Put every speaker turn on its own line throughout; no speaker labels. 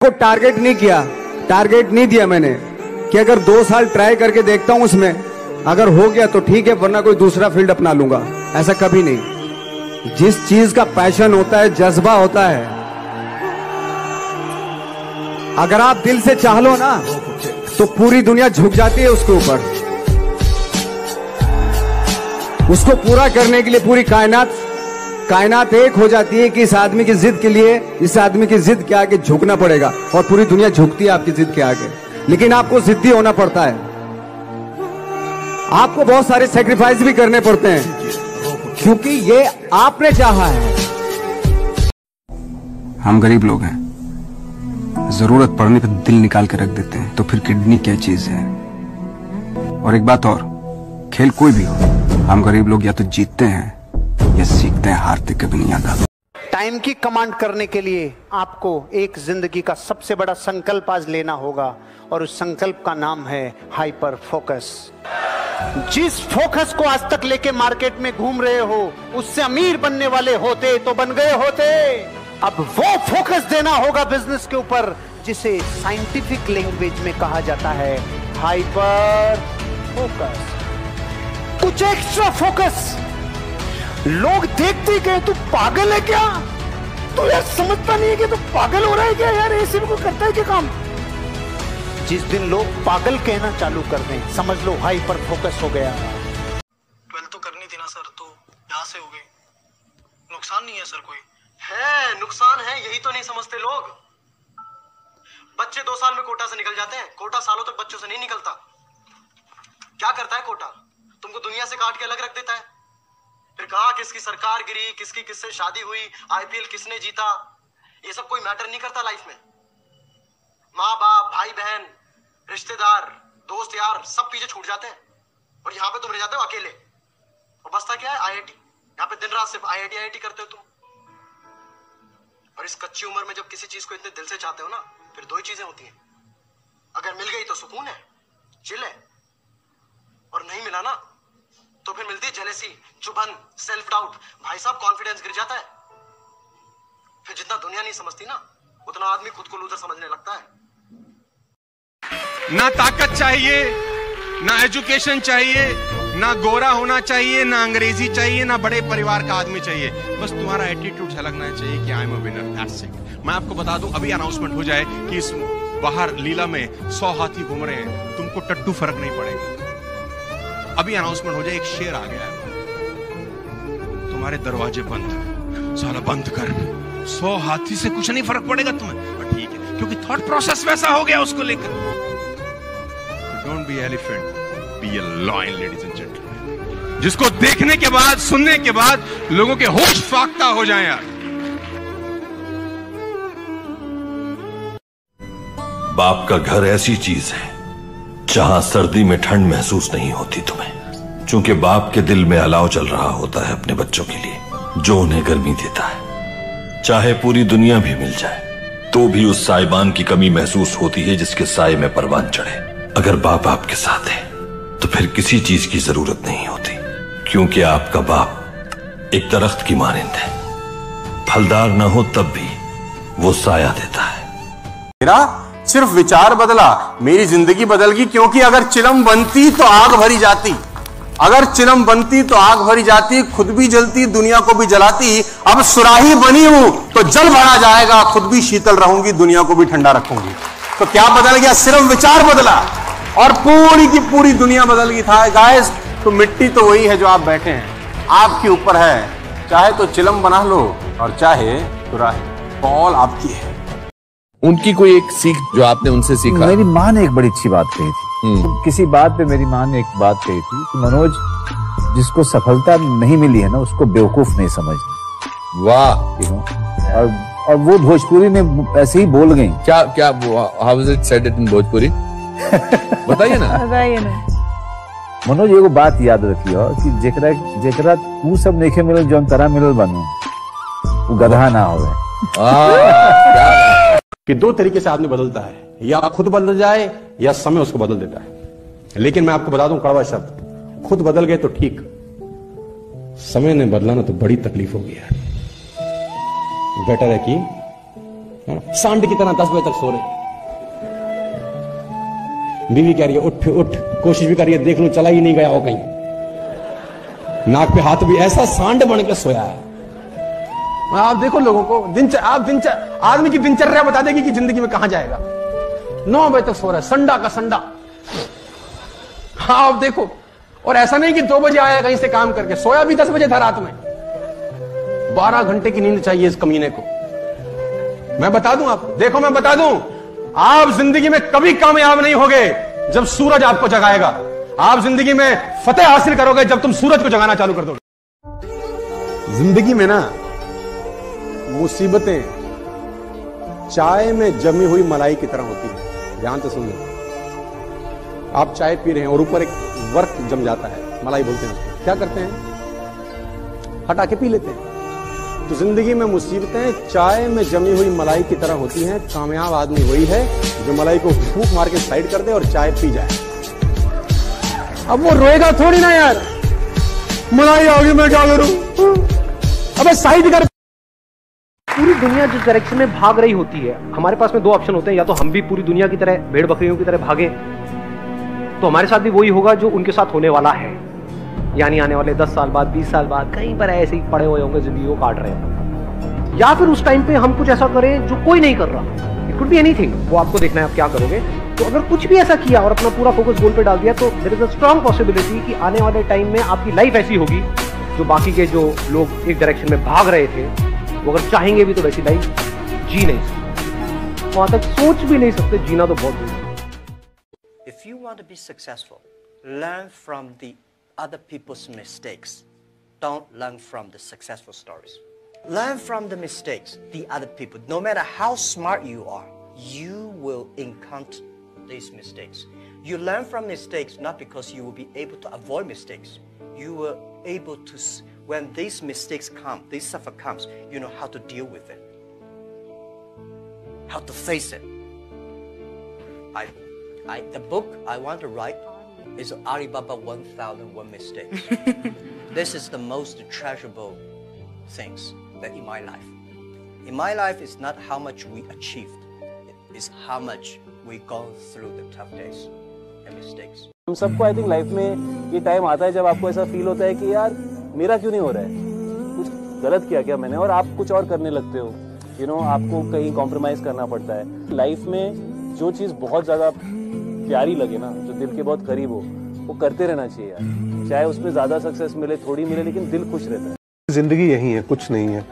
को टारगेट नहीं किया, टारगेट नहीं दिया मैंने कि अगर 2 साल ट्राई करके देखता हूं उसमें, अगर हो गया तो ठीक है, वरना कोई दूसरा फील्ड अपना लूंगा। ऐसा कभी नहीं। जिस चीज का पैशन होता है, जज्बा होता है, अगर आप दिल से चाह लो ना तो पूरी दुनिया झुक जाती है उसके ऊपर। उसको पूरा करने के लिए पूरी कायनात एक हो जाती है कि इस आदमी की जिद के लिए, इस आदमी की जिद के आगे झुकना पड़ेगा, और पूरी दुनिया झुकती है आपकी जिद के आगे। लेकिन आपको जिद्दी होना पड़ता है, आपको बहुत सारे सेक्रीफाइस भी करने पड़ते हैं, क्योंकि ये आपने चाहा है।
हम गरीब लोग हैं, जरूरत पड़ने पर दिल निकाल के रख देते हैं, तो फिर किडनी क्या चीज है। और एक बात और, खेल कोई भी हो, हम गरीब लोग या तो जीतते हैं या सीखते हैं, हारते कभी नहीं आता।
टाइम की कमांड करने के लिए आपको एक जिंदगी का सबसे बड़ा संकल्प आज लेना होगा, और उस संकल्प का नाम है हाइपर फोकस। जिस फोकस को आज तक लेके मार्केट में घूम रहे हो, उससे अमीर बनने वाले होते तो बन गए होते। अब वो फोकस देना होगा बिजनेस के ऊपर, जिसे साइंटिफिक लैंग्वेज में कहा जाता है हाइपर फोकस। कुछ एक्स्ट्रा फोकस। लोग देखते ही कहें तू पागल है क्या, तू यार समझता नहीं है कि तू पागल हो रहा है क्या, यार ऐसे भी कोई करता है क्या काम। जिस दिन लोग पागल कहना चालू कर दें, समझ लो हाइपर फोकस हो गया।
12 तो करनी थी ना सर, तो यहाँ से हो गई। नुकसान नहीं है सर, कोई है नुकसान है, यही तो नहीं समझते लोग। बच्चे 2 साल में कोटा से निकल जाते हैं, कोटा सालों तक बच्चों से नहीं निकलता। क्या करता है कोटा? तुमको दुनिया से काट के अलग रख देता है। फिर कहा किसकी सरकार गिरी, किसकी किससे शादी हुई, आईपीएल किसने जीता, ये सब कोई मैटर नहीं करता लाइफ में। माँ बाप, भाई बहन, रिश्तेदार, दोस्त यार सब पीछे छूट जाते हैं, और यहाँ पे तुम रह जाते हो अकेले। और बसता क्या है? आईआईटी। यहाँ पे दिन रात सिर्फ आईआईटी करते हो तुम। और इस कच्ची उम्र में जब किसी चीज को इतने दिल से चाहते हो ना, फिर 2 ही चीजें होती हैं। अगर मिल गई तो सुकून है, चिल है, और नहीं मिला ना तो फिर मिलती है जेलेसी, चुभन, सेल्फ डाउट। भाई साहब कॉन्फिडेंस गिर जाता है। फिर जितना दुनिया नहीं समझती ना, उतना आदमी खुद को लूजर समझने लगता है।
ना ताकत चाहिए, ना एजुकेशन चाहिए, ना गोरा होना चाहिए, ना अंग्रेजी चाहिए, ना बड़े परिवार का आदमी चाहिए। बस तुम्हारा एटीट्यूड झलकना चाहिए कि I am a winner, that's it. मैं आपको बता दूं, अभी अनाउंसमेंट हो जाए कि इस बाहर लीला में 100 हाथी घूम रहे हैं, तुमको टट्टू फर्क नहीं पड़ेगा। अभी अनाउंसमेंट हो जाए, एक शेर आ गया है, तुम्हारे दरवाजे बंद, साला बंद कर, 100 हाथी से कुछ नहीं फर्क पड़ेगा तुम्हें। ठीक है, क्योंकि थॉट प्रोसेस वैसा हो गया उसको लेकर। Don't be elephant, be a lion ladies and gentleman, जिसको देखने के बाद, सुनने के बाद लोगों के होश फाख्ता हो जाए यार।
बाप का घर ऐसी चीज है जहां सर्दी में ठंड महसूस नहीं होती तुम्हें, क्योंकि बाप के दिल में अलाव चल रहा होता है अपने बच्चों के लिए, जो उन्हें गर्मी देता है। चाहे पूरी दुनिया भी मिल जाए तो भी उस साइबान की कमी महसूस होती है जिसके साए में परवान चढ़े। अगर बाप आपके साथ है तो फिर किसी चीज की जरूरत नहीं होती, क्योंकि आपका बाप एक दरख्त की मानिंद है, फलदार ना हो तब भी वो साया देता है।
मेरा सिर्फ विचार बदला, मेरी जिंदगी बदल गई, क्योंकि अगर चिलम बनती तो आग भरी जाती, अगर चिलम बनती तो आग भरी जाती, खुद भी जलती, दुनिया को भी जलाती। अब सुराही बनी हूं तो जल भरा जाएगा, खुद भी शीतल रहूंगी, दुनिया को भी ठंडा रखूंगी। तो क्या बदल गया? सिर्फ विचार बदला और पूरी की पूरी दुनिया बदल गई था गाइस। तो मिट्टी तो वही है जो आप बैठे हैं, आपके ऊपर है, चाहे तो चिलम बना लो और चाहे सुराही, बॉल आपकी है।
उनकी कोई एक सीख जो आपने उनसे सीखा?
मेरी माँ ने एक बड़ी अच्छी बात कही थी। किसी बात पे मेरी माँ ने एक बात कही थी कि मनोज, जिसको सफलता नहीं मिली है ना, उसको बेवकूफ नहीं समझना।
वाह।
और वो भोजपुरी में ऐसे ही बोल गई।
क्या क्या how is it said it in Bhojpuri? बताइए ना।
बताइए ना।
मनोज एगो बात याद रखियो कि जेकरा तू सब नेखे मिलल जौन तरह मिलल बनू, वो गधा ना होवे।
कि 2 तरीके से आदमी बदलता है, या खुद बदल जाए या समय उसको बदल देता है। लेकिन मैं आपको बता दूं कड़वा शब्द, खुद बदल गए तो ठीक, समय ने बदला ना तो बड़ी तकलीफ होगी यार। बेटर है कि
सांड की तरह 10 बजे तक सो रहे। बीवी कह रही है उठ उठ, कोशिश भी कर रही है देख लूं चला ही नहीं गया हो कहीं, नाक पे हाथ भी, ऐसा सांड बन के सोया है। आप देखो लोगों को आदमी की दिनचर्या बता देगी कि जिंदगी में कहां जाएगा। 9 बजे तक सो रहा है, संडा का संडा। हाँ आप देखो, और ऐसा नहीं कि 2 बजे आया कहीं से काम करके, सोया भी 10 बजे था रात में। 12 घंटे की नींद चाहिए इस कमीने को। मैं बता दूं आप, देखो मैं बता दूं, आप जिंदगी में कभी कामयाब नहीं होगे जब सूरज आपको जगाएगा। आप जिंदगी में फतेह हासिल करोगे जब तुम सूरज को जगाना चालू कर दोगे। जिंदगी में ना मुसीबतें चाय में जमी हुई मलाई की तरह होती है। ध्यान से सुन लो, आप चाय पी रहे हैं और ऊपर एक वर्क जम जाता है, मलाई बोलते हैं उसको। क्या करते हैं? हटा के पी लेते हैं। तो जिंदगी में मुसीबतें चाय में जमी हुई मलाई की तरह होती हैं। कामयाब आदमी वही है जो मलाई को फूंक मार के साइड कर दे और चाय पी जाए। अब वो रोएगा थोड़ी ना यार, मलाई आ गई मैं क्या करूं, अबे साइड कर।
पूरी दुनिया जिस डायरेक्शन में भाग रही होती है, हमारे पास में 2 ऑप्शन होते हैं, या तो हम भी पूरी दुनिया की तरह भेड़ बकरियों की तरह भागे, तो हमारे साथ भी वही होगा जो उनके साथ होने वाला है। यानी आने वाले 10 साल बाद, 20 साल बाद कहीं पर ऐसे ही पड़े हुए होंगे, जिंदगी को काट रहे हैं। या फिर उस टाइम पे हम कुछ ऐसा करें जो कोई नहीं कर रहा। इट कुड बी एनीथिंग, वो आपको देखना है आप क्या करोगे। तो अगर कुछ भी ऐसा किया और अपना पूरा फोकस गोल पे डाल दिया, तो there is a strong possibility कि आने वाले टाइम में आपकी लाइफ ऐसी होगी जो बाकी के जो लोग एक डायरेक्शन में भाग रहे थे, वो अगर चाहेंगे भी तो वैसी लाइफ जी नहीं सकते, वहां तक सोच भी नहीं सकते। जीना तो बहुत दूर है।
If you want to be successful, learn from the other people's mistakes. Don't learn from the successful stories. Learn from the mistakes, the other people. No matter how smart you are, you will encounter these mistakes. You learn from mistakes not because you will be able to avoid mistakes. You were able to, when these mistakes come, this suffer comes, you know how to deal with it, how to face it. The book I want to write is Alibaba 1001 Mistakes. This is the most treasurable things that in my life. In my life, it's not how much we achieved, it's how much we go through the tough days and mistakes.
हम सबको I think life में ये time आता है जब आपको ऐसा feel होता है कि यार मेरा क्यों नहीं हो रहा है, कुछ गलत किया क्या मैंने, और आप कुछ और करने लगते हो। आपको कहीं कॉम्प्रोमाइज करना पड़ता है। लाइफ में जो चीज़ बहुत ज़्यादा प्यारी लगे ना, जो दिल के बहुत करीब हो, वो करते रहना चाहिए यार। चाहे उसमें ज्यादा सक्सेस मिले, थोड़ी मिले, लेकिन दिल खुश रहता है।
जिंदगी यही है, कुछ नहीं है।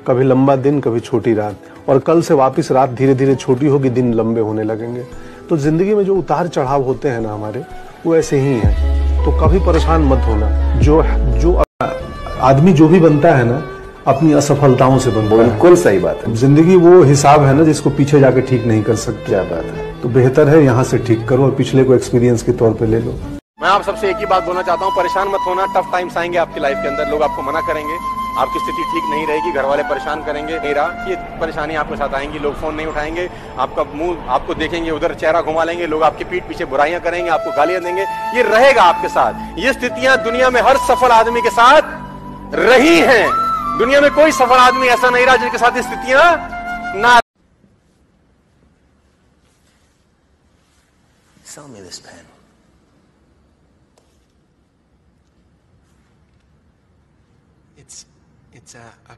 कभी लंबा दिन, कभी छोटी रात, और कल से वापस रात धीरे धीरे छोटी होगी, दिन लंबे होने लगेंगे। तो जिंदगी में जो उतार चढ़ाव होते हैं ना हमारे, वो ऐसे ही हैं। तो कभी परेशान मत होना। जो आदमी जो भी बनता है ना, अपनी असफलताओं से बनता है।
बिल्कुल सही बात है।
जिंदगी वो हिसाब है ना जिसको पीछे जाके ठीक नहीं कर सकते।
क्या बात है।
तो बेहतर है यहाँ से ठीक करो और पिछले को एक्सपीरियंस के तौर पे ले लो।
मैं आप सबसे एक ही बात बोलना चाहता हूँ, परेशान मत होना। टफ टाइम्स आएंगे आपकी लाइफ के अंदर, लोग आपको मना करेंगे, आपकी स्थिति ठीक नहीं रहेगी, घर वाले परेशान करेंगे। मेरा ये परेशानी आपके साथ आएंगी, लोग फोन नहीं उठाएंगे, आपका मुंह आपको देखेंगे, उधर चेहरा घुमा लेंगे, लोग आपकी पीठ पीछे बुराइयां करेंगे, आपको गालियां देंगे। ये रहेगा आपके साथ। ये स्थितियां दुनिया में हर सफल आदमी के साथ रही हैं। दुनिया में कोई सफल आदमी ऐसा नहीं रहा जिनके साथ ये स्थितियां ना।
Sell me this pen.
It's a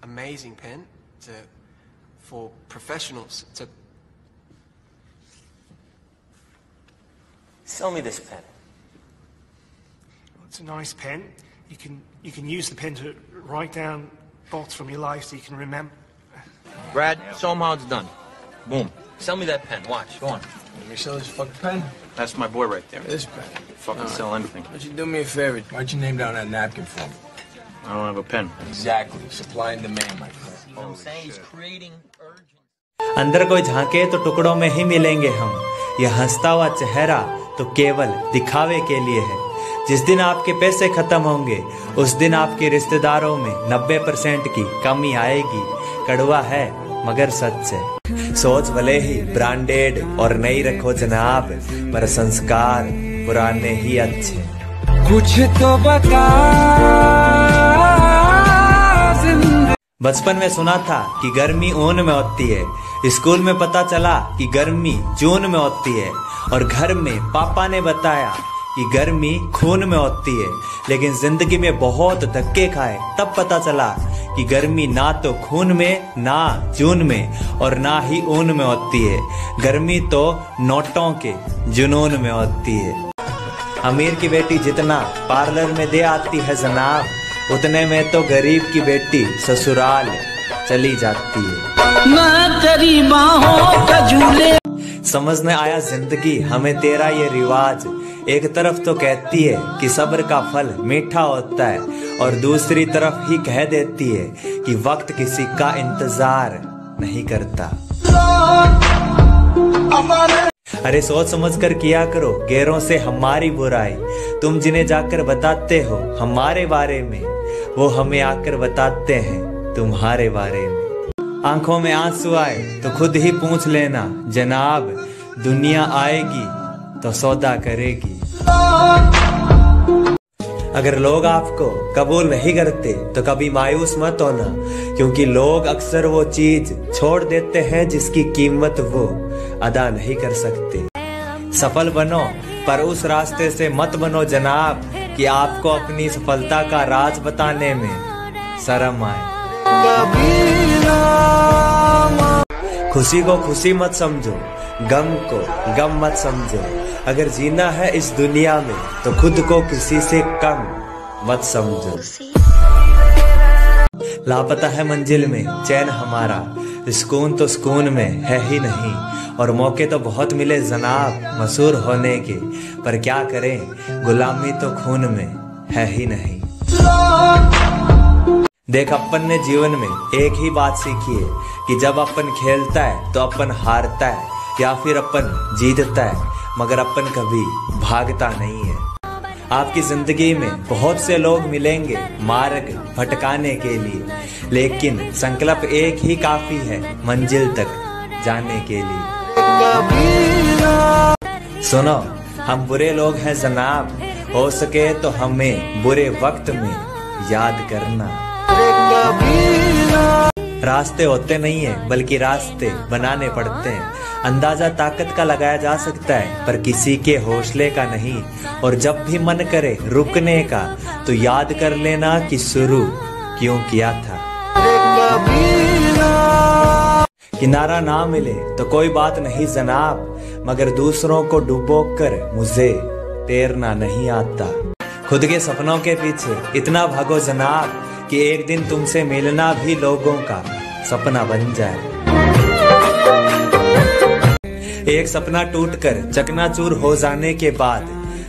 amazing pen. For professionals.
Sell me this pen.
It's a nice pen. You can use the pen to write down thoughts from your life so you can remember.
Brad, show him how it's done. Boom. Sell me that pen. Watch. Go on.
Let me sell this fucking pen.
That's my boy right there.
This pen.
Fucking sell anything.
Why don't you do me a favor? Write your name down on that napkin for me.
I don't have a pen.
Exactly. Supply and demand, my friend.
I'm saying he's creating urgency.
अंदर कोई झांके तो टुकड़ों में ही मिलेंगे हम। यह हंसता हुआ चेहरा तो केवल दिखावे के लिए है। जिस दिन आपके पैसे खत्म होंगे, उस दिन आपके रिश्तेदारों में 90% की कमी आएगी। कड़वा है मगर सच है। सोच भले ही ब्रांडेड और नई रखो जनाब, पर संस्कार पुराने ही अच्छे।
कुछ तो बता।
बचपन में सुना था कि गर्मी ऊन में होती है, स्कूल में पता चला कि गर्मी जून में होती है, और घर में पापा ने बताया कि गर्मी खून में होती है। लेकिन जिंदगी में बहुत धक्के खाए तब पता चला कि गर्मी ना तो खून में, ना जून में, और ना ही ऊन में होती है। गर्मी तो नोटों के जुनून में होती है। अमीर की बेटी जितना पार्लर में दे आती है जनाब, उतने में तो गरीब की बेटी ससुराल चली जाती है। मैं तेरी बाहों का झूले। समझ में आया जिंदगी हमें तेरा ये रिवाज। एक तरफ तो कहती है कि सब्र का फल मीठा होता है, और दूसरी तरफ ही कह देती है कि वक्त किसी का इंतजार नहीं करता। अरे सोच समझ कर किया करो गैरों से हमारी बुराई। तुम जिन्हें जाकर बताते हो हमारे बारे में, वो हमें आकर बताते हैं तुम्हारे बारे में। आंखों में आंसू आए तो खुद ही पूछ लेना जनाब, दुनिया आएगी तो सौदा करेगी। अगर लोग आपको कबूल नहीं करते तो कभी मायूस मत होना, क्योंकि लोग अक्सर वो चीज छोड़ देते हैं जिसकी कीमत वो अदा नहीं कर सकते। सफल बनो पर उस रास्ते से मत बनो जनाब कि आपको अपनी सफलता का राज बताने में शर्म आए। खुशी को खुशी मत समझो, गम को गम मत समझो। अगर जीना है इस दुनिया में तो खुद को किसी से कम मत समझो। लापता है मंजिल में चैन हमारा, सुकून तो सुकून में है ही नहीं, और मौके तो बहुत मिले जनाब मशहूर होने के, पर क्या करें गुलामी तो खून में है ही नहीं। देख अपन ने जीवन में एक ही बात सीखी है कि जब अपन खेलता है तो अपन हारता है, या फिर अपन जीतता है, मगर अपन कभी भागता नहीं है। आपकी जिंदगी में बहुत से लोग मिलेंगे मार्ग भटकाने के लिए, लेकिन संकल्प एक ही काफी है मंजिल तक जाने के लिए। सुनो, हम बुरे लोग हैं जनाब, हो सके तो हमें बुरे वक्त में याद करना। रास्ते होते नहीं है बल्कि रास्ते बनाने पड़ते हैं। अंदाजा ताकत का लगाया जा सकता है पर किसी के हौसले का नहीं, और जब भी मन करे रुकने का तो याद कर लेना कि शुरू क्यों किया था। किनारा ना मिले तो कोई बात नहीं जनाब, मगर दूसरों को डुबोकर मुझे तैरना नहीं आता। खुद के सपनों के पीछे इतना भागो जनाब कि एक दिन तुमसे मिलना भी लोगों का सपना बन जाए। एक सपना टूटकर चकनाचूर हो जाने के बाद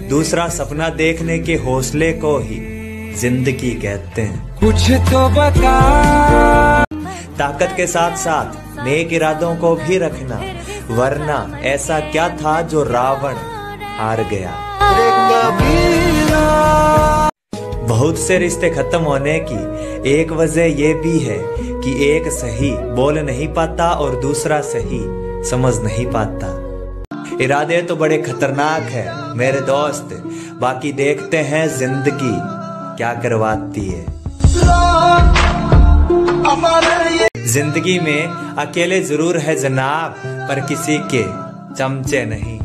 दूसरा सपना देखने के हौसले को ही जिंदगी कहते हैं। कुछ तो बता। ताकत के साथ साथ नेक इरादों को भी रखना, वरना ऐसा क्या था जो रावण हार गया। बहुत से रिश्ते खत्म होने की एक वजह ये भी है कि एक सही बोल नहीं पाता और दूसरा सही समझ नहीं पाता। इरादे तो बड़े खतरनाक है मेरे दोस्त, बाकी देखते हैं जिंदगी क्या करवाती है। जिंदगी में अकेले जरूर है जनाब, पर किसी के चमचे नहीं।